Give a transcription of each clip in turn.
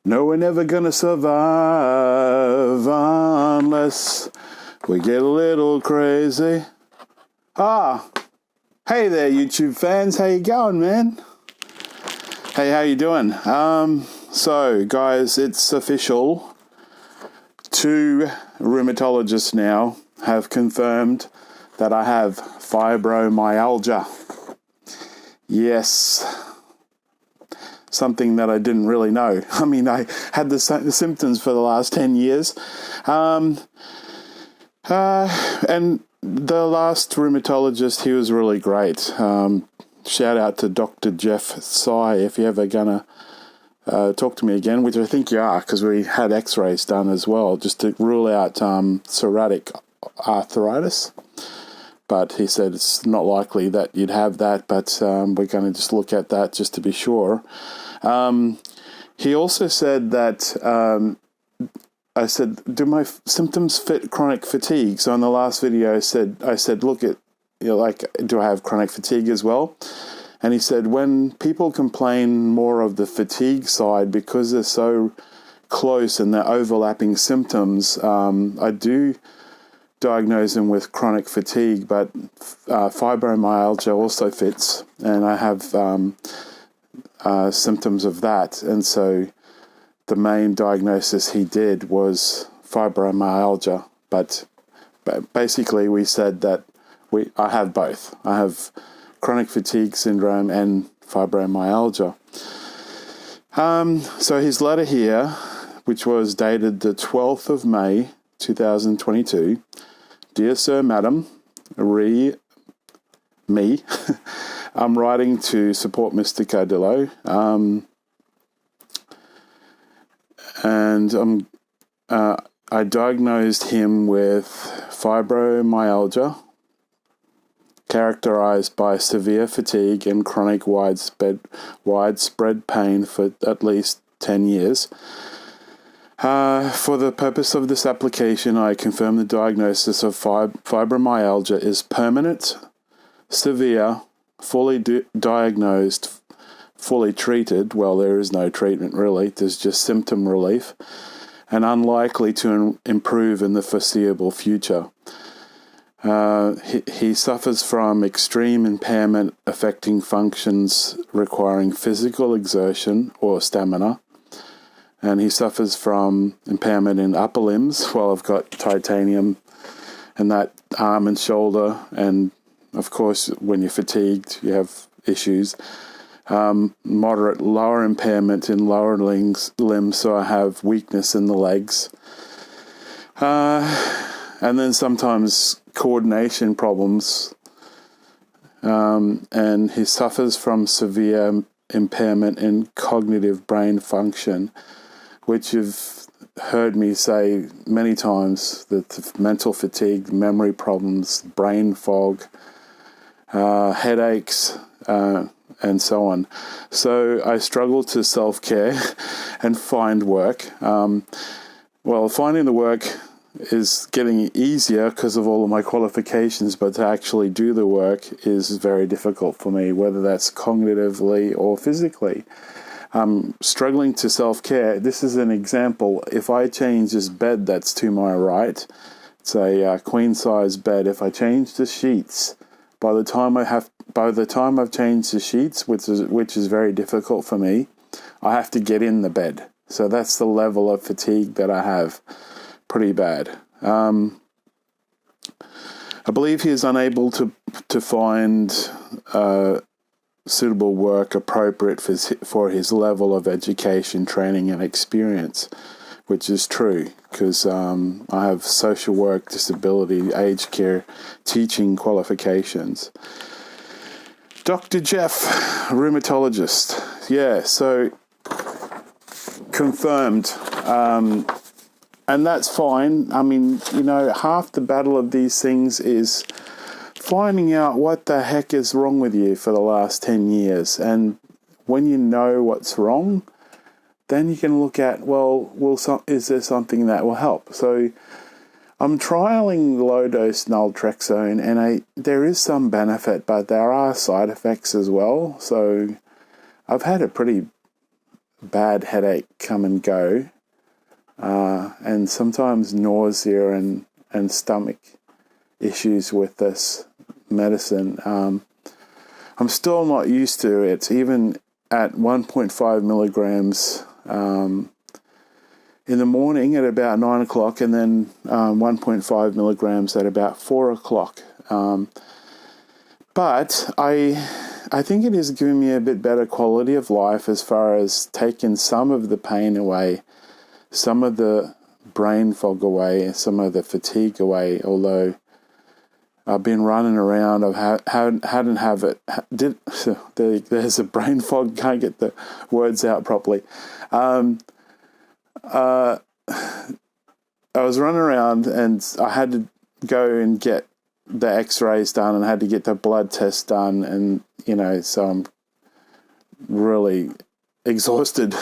No, we're never gonna survive unless we get a little crazy. Hey there, YouTube fans. How you going, man? Hey, how you doing? So, guys, it's official. 2 rheumatologists now have confirmed that I have fibromyalgia. Yes. Something that I didn't really know. I mean, I had the symptoms for the last 10 years. And the last rheumatologist, he was really great. Shout out to Dr. Jeff Tsai if you're ever going to talk to me again, which I think you are, because we had x-rays done as well, just to rule out psoriatic arthritis. But he said it's not likely that you'd have that, but we're going to just look at that just to be sure. He also said that, I said, do my symptoms fit chronic fatigue? So in the last video, I said, look at, do I have chronic fatigue as well? And he said, when people complain more of the fatigue side, because they're so close and they're overlapping symptoms, I do diagnose them with chronic fatigue, but fibromyalgia also fits, and I have symptoms of that. And so the main diagnosis he did was fibromyalgia, but basically we said that I have both. I have chronic fatigue syndrome and fibromyalgia. So his letter here, which was dated the 12th of May 2022, Dear Sir, Madam, me, I'm writing to support Mr. Cardillo, and I diagnosed him with fibromyalgia, characterized by severe fatigue and chronic widespread pain for at least 10 years. For the purpose of this application, I confirm the diagnosis of fibromyalgia is permanent, severe, fully diagnosed, fully treated. Well, there is no treatment really, there's just symptom relief, and unlikely to improve in the foreseeable future. He suffers from extreme impairment affecting functions requiring physical exertion or stamina. And he suffers from impairment in upper limbs. Well, I've got titanium in that arm and shoulder. And, of course, when you're fatigued, you have issues. Moderate lower impairment in lower limbs, so I have weakness in the legs. And then sometimes coordination problems. And he suffers from severe impairment in cognitive brain function, which you've heard me say many times, that mental fatigue, memory problems, brain fog, headaches, and so on. So I struggle to self-care and find work. Well, finding the work is getting easier because of all of my qualifications, but to actually do the work is very difficult for me, whether that's cognitively or physically. Struggling to self-care. This is an example. If I change this bed that's to my right, it's a queen-size bed. If I change the sheets, by the time I've changed the sheets, which is very difficult for me, I have to get in the bed. So that's the level of fatigue that I have. Pretty bad. I believe he is unable to find suitable work appropriate for his level of education, training, and experience, which is true, because I have social work, disability, aged care, teaching qualifications. Dr. Jeff, rheumatologist. Yeah, so confirmed. And that's fine. I mean, half the battle of these things is finding out what the heck is wrong with you for the last 10 years. And when you know what's wrong, then you can look at, is there something that will help? So I'm trialing low-dose naltrexone, and there is some benefit, but there are side effects as well. So I've had a pretty bad headache come and go, and sometimes nausea and stomach issues with this medicine. I'm still not used to it, even at 1.5 milligrams in the morning at about 9 o'clock, and then 1.5 milligrams at about 4 o'clock. But I think it is giving me a bit better quality of life as far as taking some of the pain away, some of the brain fog away, some of the fatigue away, although I've been running around. There's a brain fog, can't get the words out properly. I was running around and I had to go and get the x-rays done and had to get the blood test done, and so I'm really exhausted.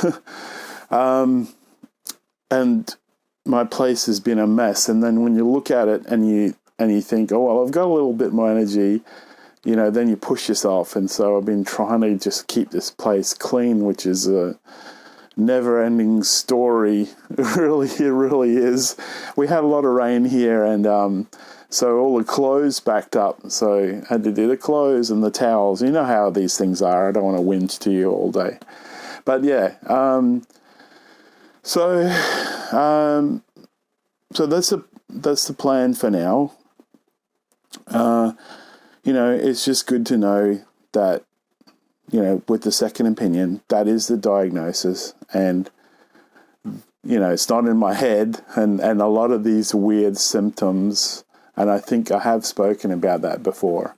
And my place has been a mess, and then when you look at it and you think, oh well, I've got a little bit more energy, then you push yourself. And so I've been trying to just keep this place clean, which is a never-ending story. It really is. We had a lot of rain here, and so all the clothes backed up. So I had to do the clothes and the towels. You know how these things are. I don't want to whinge to you all day. But yeah, so that's the plan for now. It's just good to know that, with the second opinion, that is the diagnosis, and, it's not in my head, and a lot of these weird symptoms, and I think I have spoken about that before.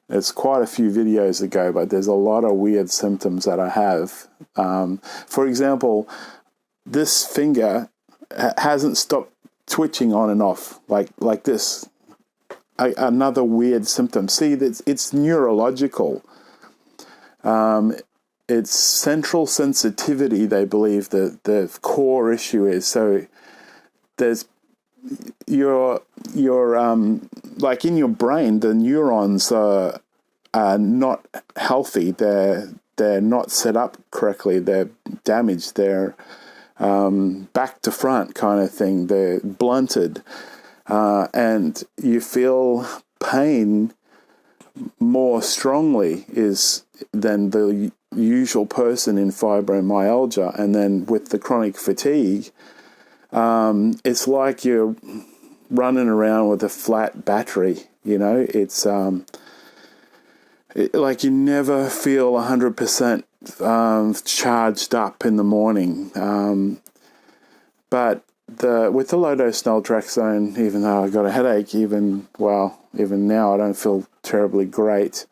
It's quite a few videos ago, but there's a lot of weird symptoms that I have. For example, this finger hasn't stopped twitching on and off like this. Another weird symptom. See, it's neurological. It's central sensitivity, they believe that the core issue is. So there's your like in your brain, the neurons are not healthy. They're not set up correctly. They're damaged. They're back to front kind of thing. They're blunted. And you feel pain more strongly than the usual person in fibromyalgia. And then with the chronic fatigue, it's like you're running around with a flat battery. It's like you never feel 100% charged up in the morning. But with the low-dose naltrexone, even though I got a headache, even now I don't feel terribly great.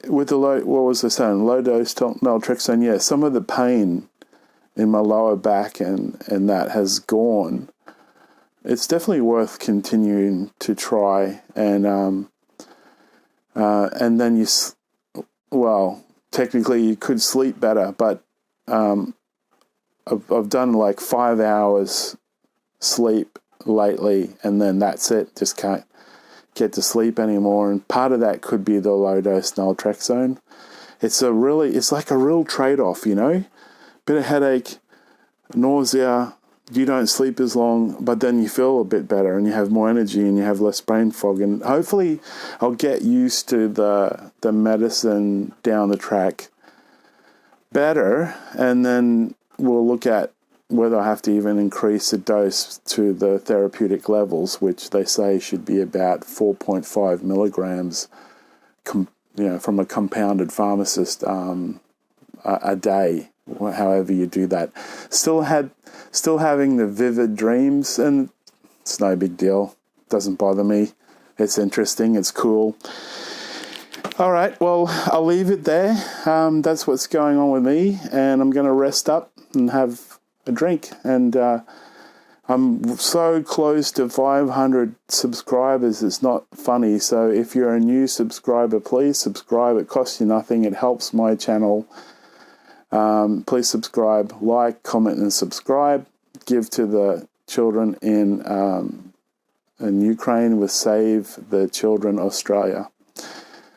With the low-dose naltrexone, yeah, some of the pain in my lower back and that has gone. It's definitely worth continuing to try, and then technically you could sleep better, but I've done like 5 hours sleep lately, and then that's it. Just can't get to sleep anymore. And part of that could be the low-dose naltrexone. It's like a real trade-off, bit of headache, nausea, you don't sleep as long, but then you feel a bit better and you have more energy and you have less brain fog. And hopefully I'll get used to the medicine down the track better, and then we'll look at whether I have to even increase the dose to the therapeutic levels, which they say should be about 4.5 milligrams, from a compounded pharmacist a day, however you do that. Still having the vivid dreams, and it's no big deal. Doesn't bother me. It's interesting. It's cool. All right, well, I'll leave it there. That's what's going on with me, and I'm going to rest up and have a drink. And I'm so close to 500 subscribers, it's not funny. So if you're a new subscriber, please subscribe. It costs you nothing. It helps my channel. Please subscribe, like, comment, and subscribe. Give to the children in Ukraine with Save the Children Australia.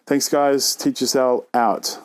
Thanks, guys. Teach yourself out.